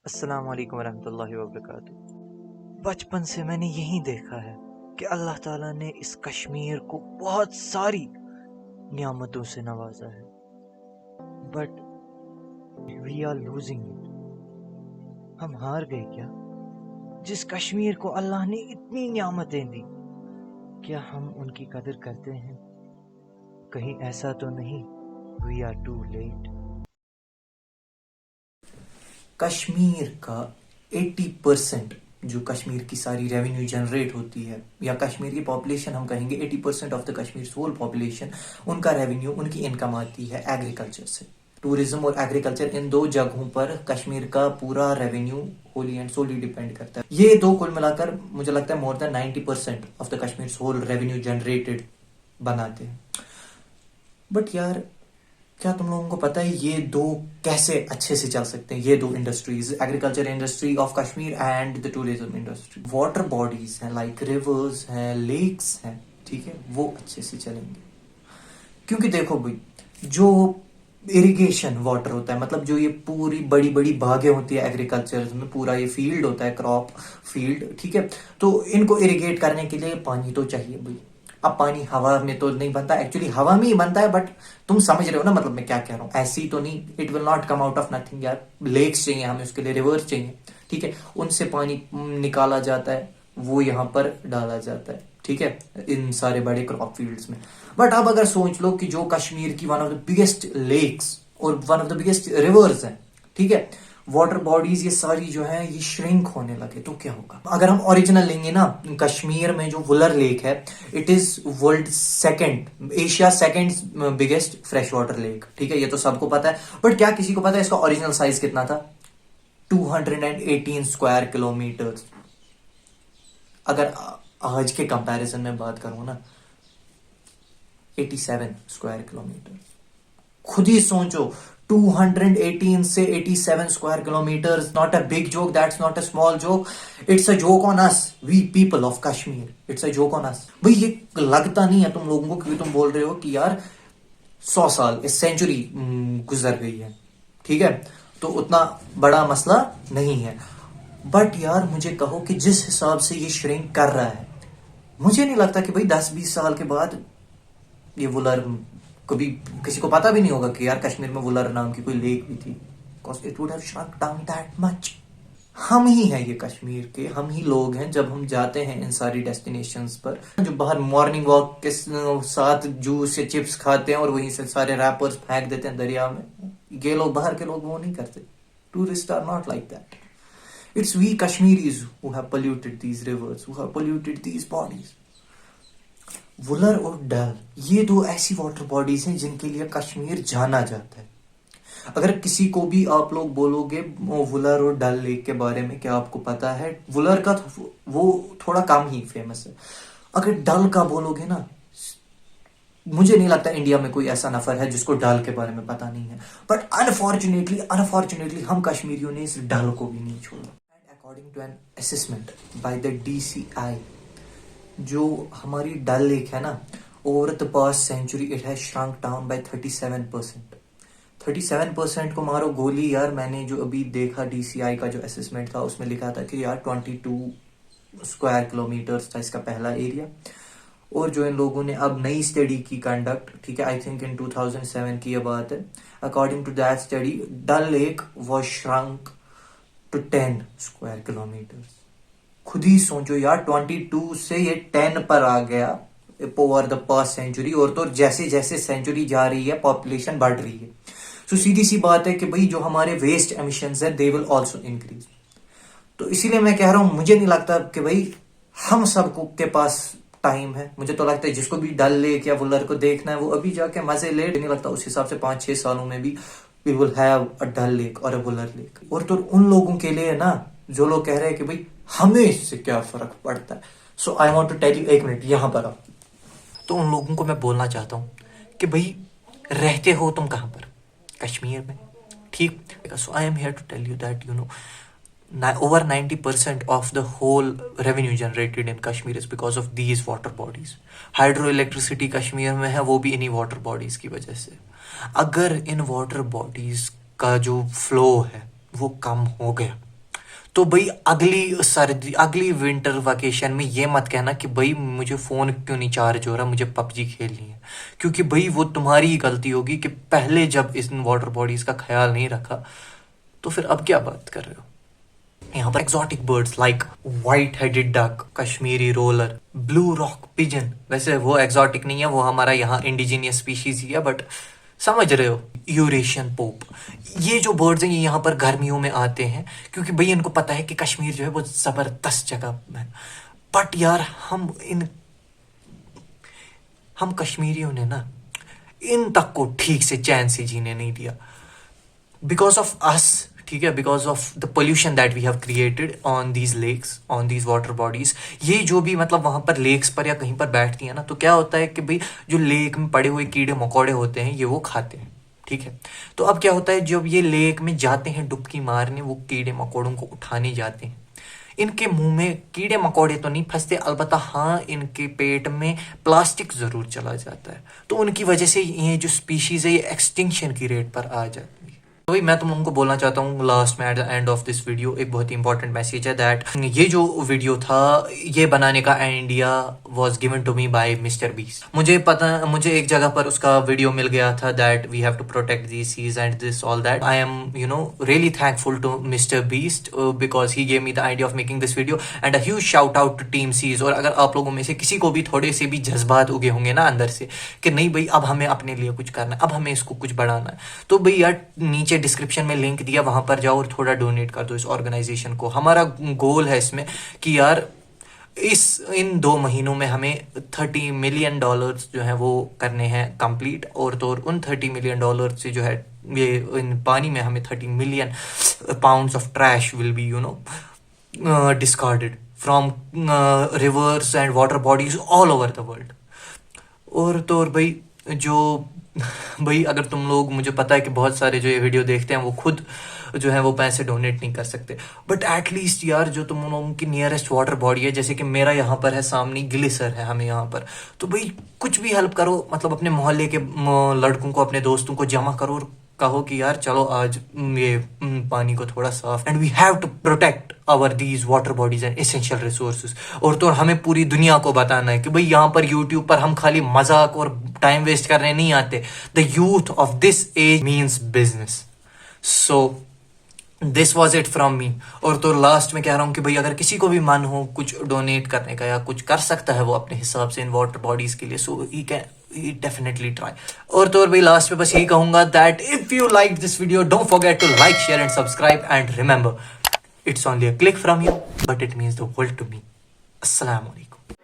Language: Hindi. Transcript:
अस्सलाम वालेकुम वरहमतुल्लाहि वबरकातुहू। बचपन से मैंने यही देखा है कि अल्लाह ताला ने इस कश्मीर को बहुत सारी नियामतों से नवाजा है, but we are losing it. हम हार गए क्या? जिस कश्मीर को अल्लाह ने इतनी नियामतें दी, क्या हम उनकी कदर करते हैं? कहीं ऐसा तो नहीं we are too late? Kashmir का 80% जो कश्मीर की सारी रेवेन्यू जनरेट होती है, या कश्मीर की पॉपुलेशन हम कहेंगे 80% of the Kashmir whole population, उनका रेवेन्यू, उनकी इनकम आती है एग्रीकल्चर से। टूरिज्म और एग्रीकल्चर, इन दो जगहों पर कश्मीर का पूरा revenue wholly and solely depend करता है। ये दो कुल मिलाकर मुझे लगता है more than 90% of the Kashmir whole revenue generated बनाते हैं। बट यार, क्या तुम लोगों को पता है ये दो कैसे अच्छे से चल सकते हैं? ये दो industries, agriculture industry of Kashmir and the tourism industry. Water bodies हैं, लाइक रिवर्स हैं, लेक्स हैं, ठीक है, वो अच्छे से चलेंगे। क्योंकि देखो भाई, जो इरिगेशन वाटर होता है, मतलब जो ये पूरी बड़ी बड़ी बागें होती है एग्रीकल्चर में, पूरा ये फील्ड होता है, क्रॉप फील्ड, ठीक है, तो इनको इरिगेट करने के लिए पानी तो चाहिए भाई। अब पानी हवा में तो नहीं बनता, एक्चुअली हवा में ही बनता है, बट तुम समझ रहे हो ना, मतलब मैं क्या कह रहा हूँ, ऐसी तो नहीं, it will not come out of nothing यार। लेक्स चाहिए हमें, उसके लिए रिवर्स चाहिए, ठीक है, उनसे पानी निकाला जाता है, वो यहाँ पर डाला जाता है, ठीक है, इन सारे बड़े क्रॉप फील्ड्स में। बट अब अगर सोच लो कि जो कश्मीर की one of the biggest lakes और one of the biggest rivers है, ठीक है, वाटर बॉडीज ये सारी जो है ये श्रिंक होने लगे, तो क्या होगा? अगर हम ओरिजिनल लेंगे ना, कश्मीर में जो वुलर लेक है, it is world second, Asia second biggest fresh water lake, ठीक है, ये तो सबको पता है। बट क्या किसी को पता है इसका ओरिजिनल साइज कितना था? 218 स्क्वायर किलोमीटर। अगर आज के कंपैरिजन में बात करूं ना, 87 स्क्वायर किलोमीटर। खुद ही सोचो, 218 से 87 square kilometre, not a big joke, that's not a small joke, it's a joke on us, we people of Kashmir, it's a joke on us. भाई ये लगता नहीं है तुम लोगों को, क्योंकि तुम बोल रहे हो कि यार 100 साल, इस सेंचुरी गुजर गई है, ठीक है, तो उतना बड़ा मसला नहीं है। बट यार मुझे कहो कि जिस हिसाब से ये श्रिंक कर रहा है, मुझे नहीं लगता कि भाई 10-20 साल के बाद ये वुलर, कभी किसी को पता भी नहीं होगा कि यार कश्मीर में वुलर नाम की कोई लेक भी थी, because it would have shrunk down that much. हम ही हैं ये कश्मीर के, हम ही लोग हैं, जब हम जाते हैं इन सारी डेस्टिनेशंस पर, जो बाहर मॉर्निंग वॉक के साथ जूस या चिप्स खाते हैं और वहीं से सारे रैपर्स फेंक देते हैं दरिया में, ये लोग बाहर के लोग वो नहीं करते। Tourist are not like that. It's we Kashmiris who have polluted these rivers, who have polluted these bodies. Wular और डल, ये दो ऐसी वाटर बॉडीज हैं जिनके लिए कश्मीर जाना जाता है। अगर किसी को भी आप लोग बोलोगे वुलर और डल लेक के बारे में क्या आपको पता है, वुलर का वो थोड़ा कम ही फेमस है। अगर डल का बोलोगे ना, मुझे नहीं लगता इंडिया में कोई ऐसा नफर है जिसको डल के बारे में पता नहीं है। बट अनफॉर्चुनेटली हम कश्मीरियों ने इस डल को भी नहीं छोड़ा। According to an assessment by the DCI, जो हमारी डल लेक है ना, over the past century it has shrunk down by 37%। 37% को मारो गोली यार। मैंने जो अभी देखा DCI का जो असेसमेंट था, उसमें लिखा था कि यार 22 स्क्वायर किलोमीटर था इसका पहला एरिया, और जो इन लोगों ने अब नई स्टडी की कंडक्ट, ठीक है, आई थिंक इन 2007 की ये बात है, according to that study Dal lake was shrunk to 10 square kilometre. खुद ही सोचो यार, 22 से ये 10 पर आ गया ओवर द पास्ट सेंचुरी, और तो जैसे जैसे सेंचुरी जा रही है पॉपुलेशन बढ़ रही है। सो सीधी सी बात है कि भाई जो हमारे वेस्ट एमिशंस है दे विल आल्सो इंक्रीज। तो इसीलिए मैं कह रहा हूं, मुझे नहीं लगता कि भाई हम सबको के पास टाइम है। मुझे तो लगता है जिसको भी डल लेक या वुलर को देखना है वो अभी जाके मजे ले। नहीं लगता उस हिसाब से 5-6 सालों में भी we will have a Dal lake और अ वुलर लेक। और तो उन लोगों के लिए ना, जो लोग कह रहे हैं कि भाई हमें इससे क्या फर्क पड़ता है, so I want to tell you, एक मिनट यहां पर आओ। तो उन लोगों को मैं बोलना चाहता हूं कि भाई रहते हो तुम कहां पर? कश्मीर में, ठीक। So I am here to tell you that you know over 90% of the whole revenue generated in Kashmir is because of these water bodies. Hydro electricity Kashmir में है, वो भी इन्हीं वाटर बॉडीज की वजह से। अगर इन वाटर बॉडीज का जो फ्लो है वो कम हो गया, तो भाई अगली विंटर वेकेशन में ये मत कहना कि भाई मुझे फ़ोन क्यों नहीं चार्ज हो रहा, मुझे पबजी खेलनी है, क्योंकि भाई वो तुम्हारी ही गलती होगी कि पहले जब इस वाटर बॉडीज़ का ख्याल नहीं रखा, तो फिर अब क्या बात कर रहे हो। यहाँ पर exotic birds like white headed duck, Kashmiri roller, blue rock pigeon, वैसे वो एक्सोटिक नहीं है, वो हमारा यहाँ इंडिजीनियस स्पीशीज ही है, बट समझ रहे हो, यूरेशियन पोप, ये जो बर्ड्स हैं ये यहाँ पर गर्मियों में आते हैं क्योंकि भाई इनको पता है कि कश्मीर जो है वो ज़बरदस्त जगह है। बट यार हम कश्मीरियों ने ना इन तक को ठीक से चैन से जीने नहीं दिया, बिकॉज ऑफ अस, ठीक है, because of the pollution that we have created on these lakes, on these water bodies. ये जो भी मतलब वहाँ पर लेक्स पर या कहीं पर बैठती है ना, तो क्या होता है कि भाई जो लेक में पड़े हुए कीड़े मकोड़े होते हैं ये वो खाते हैं, ठीक है। तो अब क्या होता है, जब ये लेक में जाते हैं डुबकी मारने, वो कीड़े मकोड़ों को उठाने जाते हैं, इनके मुंह में कीड़े मकोड़े तो नहीं फंसते, अलबत्ता हाँ इनके पेट में प्लास्टिक ज़रूर चला जाता है, तो उनकी वजह से ये जो स्पीशीज़ है ये एक्सटिंक्शन की रेट पर आ जाती है। तो भाई मैं तुम लोगों को बोलना चाहता हूँ लास्ट में at the end of this video एक बहुत ही इंपॉर्टेंट मैसेज है दैट ये जो वीडियो था ये बनाने का idea was given to me by Mister Beast. मुझे एक जगह पर उसका वीडियो मिल गया था that we have to protect these seas and this all that. I am really thankful to Mister Beast because he gave me the idea of making this video and a huge shout out to Team Seas. और अगर आप लोगों में से किसी को भी थोड़े से भी जज्बात उगे होंगे ना अंदर से कि नहीं भाई अब हमें अपने लिए कुछ करना है, अब हमें इसको कुछ बढ़ाना है, तो भाई यार नीचे डिस्क्रिप्शन में लिंक दिया, वहां पर जाओ और थोड़ा डोनेट कर दो इस ऑर्गेनाइजेशन को। हमारा गोल है इसमें कि यार इन 2 महीनों में हमें $30 मिलियन जो है वो करने हैं कंप्लीट, और तो और उन $30 मिलियन से जो है ये इन पानी में हमें 30 million pounds of trash will be discarded from reverse and water bodies all over the world. और तो और भाई अगर तुम लोग, मुझे पता है कि बहुत सारे जो ये वीडियो देखते हैं वो खुद जो है वो पैसे डोनेट नहीं कर सकते, बट एटलीस्ट यार जो तुम लोगों की नियरेस्ट वाटर बॉडी है, जैसे कि मेरा यहाँ पर है सामने ग्लिसर है हमें यहाँ पर, तो भाई कुछ भी हेल्प करो, मतलब अपने मोहल्ले के लड़कों को, अपने दोस्तों को जमा करो और कहो कि यार चलो आज ये पानी को थोड़ा साफ, and we have to protect our these water bodies and essential resources. और तो हमें पूरी दुनिया को बताना है कि भाई यहाँ पर यूट्यूब पर हम खाली मजाक और टाइम वेस्ट करने नहीं आते, the youth of this age means business. So this was it from me. और तो लास्ट में कह रहा हूँ कि भाई अगर किसी को भी मन हो कुछ डोनेट करने का या कुछ कर सकता है वो अपने हिसाब से इन वाटर बॉडीज के लिए, so he can definitely try. और तो भाई लास्ट में बस यही कहूंगा that if you like this video don't forget to like, share and subscribe, and remember it's only a click from you but it means the world to me. अस्सलाम वालेकुम।